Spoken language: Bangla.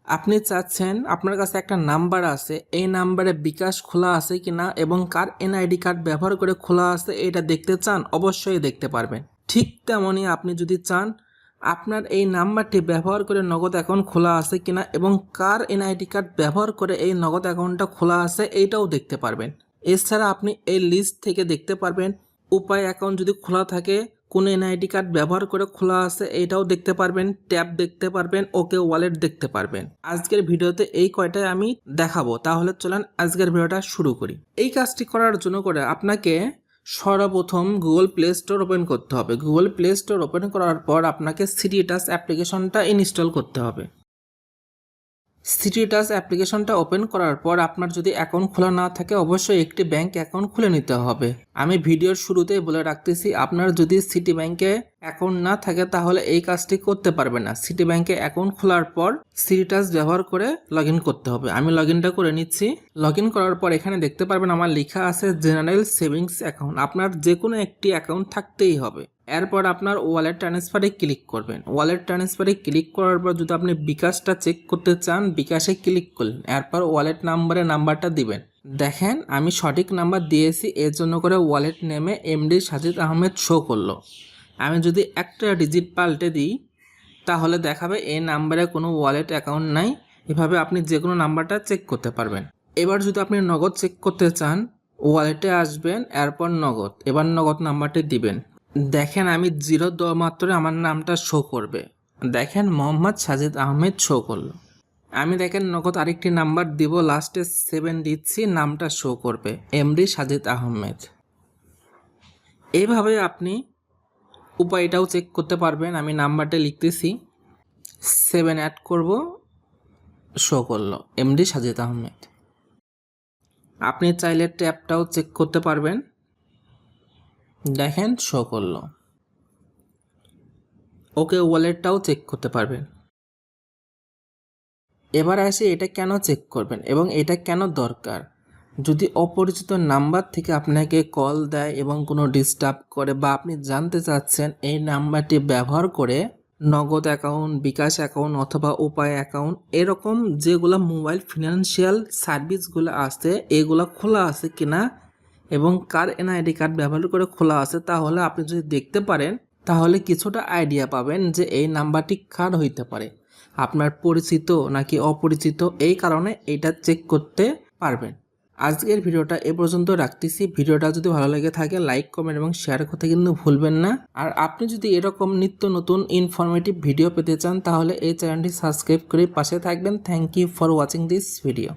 আপনি চাচ্ছেন আপনার কাছে একটা নাম্বার আছে, এই নাম্বারে বিকাশ খোলা আছে কিনা এবং কার এনআইডি কার্ড ব্যবহার করে খোলা আছে এটা দেখতে চান, অবশ্যই দেখতে পারবেন। ঠিক তেমনই আপনি যদি চান আপনার এই নাম্বারটি ব্যবহার করে নগদ অ্যাকাউন্ট খোলা আছে কিনা এবং কার এনআইডি কার্ড ব্যবহার করে এই নগদ অ্যাকাউন্টটা খোলা আছে এইটাও দেখতে পারবেন। এছাড়া আপনি এই লিস্ট থেকে দেখতে পারবেন উপায় অ্যাকাউন্ট যদি খোলা থাকে কোন এনআইডি কার্ড ব্যবহার করে খোলা আছে এইটাও দেখতে পারবেন, ট্যাব দেখতে পারবেন, ওকে ওয়ালেট দেখতে পারবেন। আজকের ভিডিওতে এই কয়টাই আমি দেখাবো, তাহলে চলেন আজকের ভিডিওটা শুরু করি। এই কাজটি করার জন্য করে আপনাকে সর্বপ্রথম গুগল প্লে স্টোর ওপেন করতে হবে। গুগল প্লে স্টোর ওপেন করার পর আপনাকে সিটি টাচ অ্যাপ্লিকেশনটা ইনস্টল করতে হবে। সিটি টাচ অ্যাপ্লিকেশনটা ওপেন করার পর আপনার যদি অ্যাকাউন্ট খোলা না থাকে অবশ্যই একটি ব্যাংক অ্যাকাউন্ট খুলে নিতে হবে। আমি ভিডিওর শুরুতেই বলে রাখতেছি, আপনার যদি সিটি ব্যাংকে অ্যাকাউন্ট না থাকে তাহলে এই কাজটি করতে পারবে না। সিটি ব্যাংকে অ্যাকাউন্ট খোলার পর সিটি টাচ ব্যবহার করে লগ ইন করতে হবে। আমি লগ ইনটা করে নিচ্ছি। লগ ইন করার পর এখানে দেখতে পারবেন আমার লেখা আছে জেনারেল সেভিংস অ্যাকাউন্ট। আপনার যে কোনো একটি অ্যাকাউন্ট থাকতেই হবে। এরপর আপনার ওয়ালেট ট্রান্সফারে ক্লিক করবেন। ওয়ালেট ট্রান্সফারে ক্লিক করার পর যদি আপনি বিকাশটা চেক করতে চান বিকাশে ক্লিক করলেন, এরপর ওয়ালেট নাম্বারে নাম্বারটা দিবেন। দেখেন আমি সঠিক নাম্বার দিয়েছি, এর জন্য করে ওয়ালেট নেমে এমডি সাজিদ আহমেদ শো করলো। আমি যদি একটা ডিজিট পাল্টে দিই তাহলে দেখাবে এই নাম্বারে কোনো ওয়ালেট অ্যাকাউন্ট নাই। এভাবে আপনি যে কোনো নাম্বারটা চেক করতে পারবেন। এবার যদি আপনি নগদ চেক করতে চান ওয়ালেটে আসবেন, এরপর নগদ, এবার নগদ নাম্বারটি দিবেন। দেখেন আমি 0 দেওয়া মাত্র আমার নামটা শো করবে। দেখেন মোহাম্মদ সাজিদ আহমেদ শো করলো। আমি দেখেন নগদ আরেকটি নাম্বার দিব, লাস্টে 7 দিচ্ছি, নামটা শো করবে এমডি সাজিদ আহমেদ। এইভাবে আপনি উপায়টাও চেক করতে পারবেন। আমি নাম্বারটা লিখতেছি, 7 অ্যাড করব, শো করলো এমডি সাজিদ আহমেদ। আপনি চাইলে ট্যাবটাও চেক করতে পারবেন, দেখেন শো করলো। ওকে ওয়ালেটটাও চেক করতে পারবেন। এবার আসে এটা কেন চেক করবেন এবং এটা কেন দরকার। যদি অপরিচিত নাম্বার থেকে আপনাকে কল দেয় এবং কোনো ডিস্টার্ব করে বা আপনি জানতে চাচ্ছেন এই নাম্বারটি ব্যবহার করে নগদ অ্যাকাউন্ট, বিকাশ অ্যাকাউন্ট অথবা উপায় অ্যাকাউন্ট এরকম যেগুলো মোবাইল ফিনান্সিয়াল সার্ভিসগুলো আছে এগুলো খোলা আছে কিনা এবং কার এনআইডি কার্ড ব্যবহার করে খোলা আছে, তাহলে আপনি যদি দেখতে পারেন তাহলে কিছুটা আইডিয়া পাবেন যে এই নাম্বারটি কার হইতে পারে, আপনার পরিচিত নাকি অপরিচিত। এই কারণে এটা চেক করতে পারবেন। আজকের ভিডিওটা এ পর্যন্ত রাখতেছি। ভিডিওটা যদি ভালো লেগে থাকে লাইক, কমেন্ট এবং শেয়ার করতে কিন্তু ভুলবেন না। আর আপনি যদি এরকম নিত্য নতুন ইনফরমেটিভ ভিডিও পেতে চান তাহলে এই চ্যানেলটি সাবস্ক্রাইব করে পাশে থাকবেন। Thank you for watching this video.